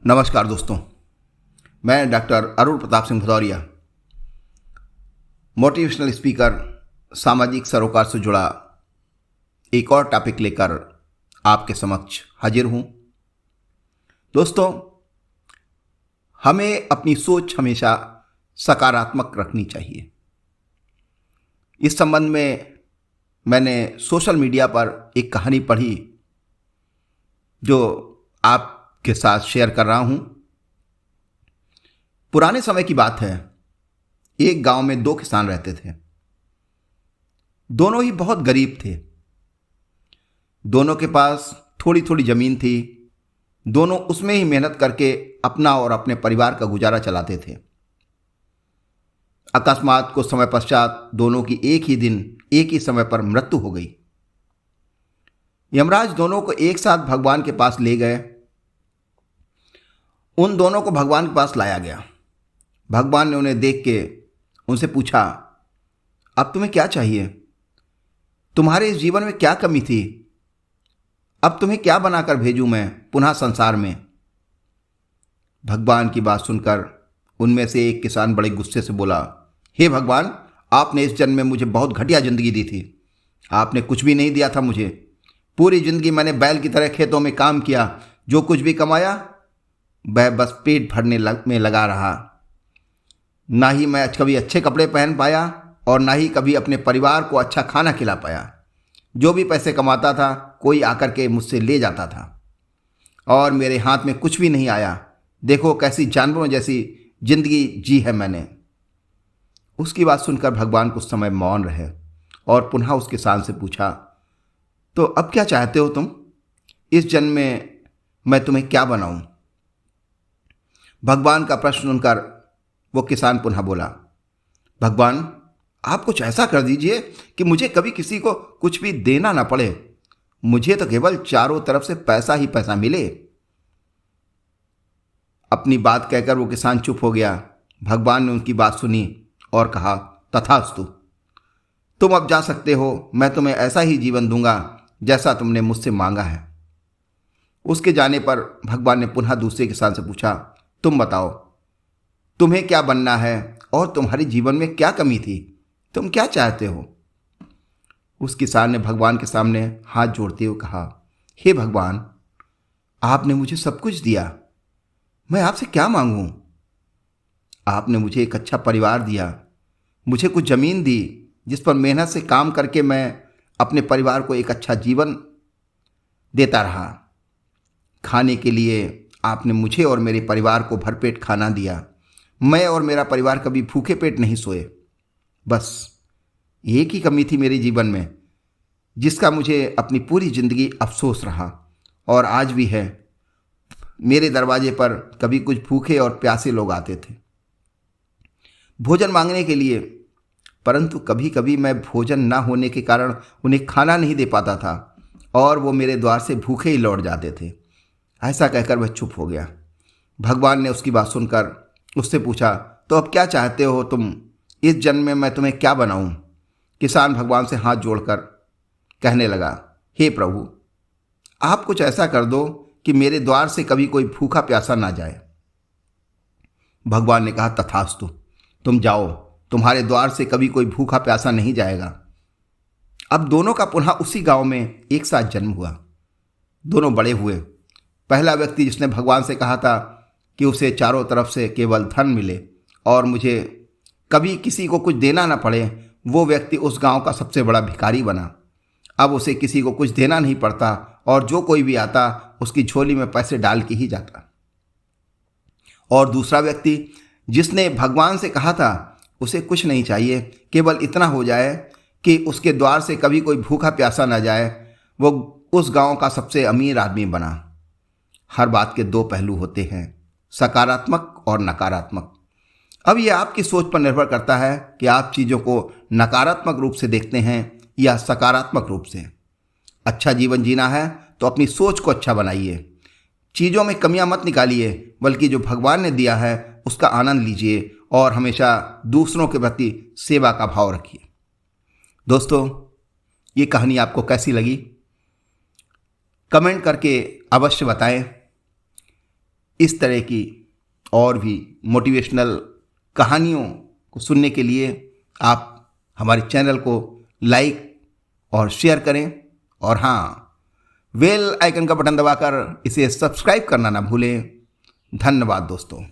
नमस्कार दोस्तों, मैं doctor Arun Pratap Singh Bhadauria, motivational speaker, सामाजिक सरोकार से जुड़ा एक और टॉपिक लेकर आपके समक्ष हाजिर हूं। दोस्तों, हमें अपनी सोच हमेशा सकारात्मक रखनी चाहिए। इस संबंध में मैंने सोशल मीडिया पर एक कहानी पढ़ी जो आपके साथ शेयर कर रहा हूं। पुराने समय की बात है। एक गांव में दो किसान रहते थे। दोनों ही बहुत गरीब थे। दोनों के पास थोड़ी थोड़ी जमीन थी। दोनों उसमें ही मेहनत करके अपना और अपने परिवार का गुजारा चलाते थे। अकस्मात कुछ समय पश्चात दोनों की एक ही दिन एक ही समय पर मृत्यु हो गई। यमराज दोनों को एक साथ भगवान के पास ले गए। उन दोनों को भगवान के पास लाया गया। भगवान ने उन्हें देख के उनसे पूछा, अब तुम्हें क्या चाहिए? तुम्हारे इस जीवन में क्या कमी थी? अब तुम्हें क्या बनाकर भेजूं मैं पुनः संसार में? भगवान की बात सुनकर उनमें से एक किसान बड़े गुस्से से बोला, हे भगवान, आपने इस जन्म में मुझे बहुत घटिया जिंदगी दी थी। आपने कुछ भी नहीं दिया था मुझे। पूरी जिंदगी मैंने बैल की तरह खेतों में काम किया। जो कुछ भी कमाया वह बस पेट भरने में लगा रहा। ना ही मैं कभी अच्छे कपड़े पहन पाया और ना ही कभी अपने परिवार को अच्छा खाना खिला पाया। जो भी पैसे कमाता था कोई आकर के मुझसे ले जाता था और मेरे हाथ में कुछ भी नहीं आया। देखो कैसी जानवरों जैसी जिंदगी जी है मैंने। उसकी बात सुनकर भगवान कुछ समय मौन रहे और पुनः उस किसान से पूछा, तो अब क्या चाहते हो तुम? इस जन्म में मैं तुम्हें क्या बनाऊं? भगवान का प्रश्न सुनकर वो किसान पुनः बोला, भगवान, आप कुछ ऐसा कर दीजिए कि मुझे कभी किसी को कुछ भी देना ना पड़े। मुझे तो केवल चारों तरफ से पैसा ही पैसा मिले। अपनी बात कहकर वो किसान चुप हो गया। भगवान ने उनकी बात सुनी और कहा, तथास्तु, तुम अब जा सकते हो। मैं तुम्हें ऐसा ही जीवन दूंगा जैसा तुमने मुझसे मांगा है। उसके जाने पर भगवान ने पुनः दूसरे किसान से पूछा, तुम बताओ, तुम्हें क्या बनना है और तुम्हारे जीवन में क्या कमी थी? तुम क्या चाहते हो? उस किसान ने भगवान के सामने हाथ जोड़ते हुए कहा, हे भगवान, आपने मुझे सब कुछ दिया। मैं आपसे क्या मांगूं? आपने मुझे एक अच्छा परिवार दिया, मुझे कुछ जमीन दी जिस पर मेहनत से काम करके मैं अपने परिवार को एक अच्छा जीवन देता रहा। खाने के लिए आपने मुझे और मेरे परिवार को भरपेट खाना दिया। मैं और मेरा परिवार कभी भूखे पेट नहीं सोए। बस एक ही कमी थी मेरे जीवन में जिसका मुझे अपनी पूरी जिंदगी अफसोस रहा और आज भी है। मेरे दरवाजे पर कभी कुछ भूखे और प्यासे लोग आते थे भोजन मांगने के लिए, परंतु कभी कभी मैं भोजन ना होने के कारण उन्हें खाना नहीं दे पाता था और वो मेरे द्वार से भूखे ही लौट जाते थे। ऐसा कहकर वह चुप हो गया। भगवान ने उसकी बात सुनकर उससे पूछा, तो अब क्या चाहते हो तुम? इस जन्म में मैं तुम्हें क्या बनाऊं? किसान भगवान से हाथ जोड़कर कहने लगा, हे प्रभु, आप कुछ ऐसा कर दो कि मेरे द्वार से कभी कोई भूखा प्यासा ना जाए। भगवान ने कहा, तथास्तु, तुम जाओ, तुम्हारे द्वार से कभी कोई भूखा प्यासा नहीं जाएगा। अब दोनों का पुनः उसी गांव में एक साथ जन्म हुआ। दोनों बड़े हुए। पहला व्यक्ति जिसने भगवान से कहा था कि उसे चारों तरफ से केवल धन मिले और मुझे कभी किसी को कुछ देना ना पड़े, वो व्यक्ति उस गांव का सबसे बड़ा भिखारी बना। अब उसे किसी को कुछ देना नहीं पड़ता और जो कोई भी आता उसकी झोली में पैसे डाल के ही जाता। और दूसरा व्यक्ति जिसने भगवान से कहा था उसे कुछ नहीं चाहिए, केवल इतना हो जाए कि उसके द्वार से कभी कोई भूखा प्यासा ना जाए, वो उस गांव का सबसे अमीर आदमी बना। हर बात के दो पहलू होते हैं, सकारात्मक और नकारात्मक। अब यह आपकी सोच पर निर्भर करता है कि आप चीज़ों को नकारात्मक रूप से देखते हैं या सकारात्मक रूप से। अच्छा जीवन जीना है तो अपनी सोच को अच्छा बनाइए। चीज़ों में कमियां मत निकालिए, बल्कि जो भगवान ने दिया है उसका आनंद लीजिए और हमेशा दूसरों के प्रति सेवा का भाव रखिए। दोस्तों, ये कहानी आपको कैसी लगी? कमेंट करके अवश्य बताएं। इस तरह की और भी मोटिवेशनल कहानियों को सुनने के लिए आप हमारे चैनल को लाइक और शेयर करें, और हाँ, बेल आइकन का बटन दबाकर इसे सब्सक्राइब करना ना भूलें। धन्यवाद दोस्तों।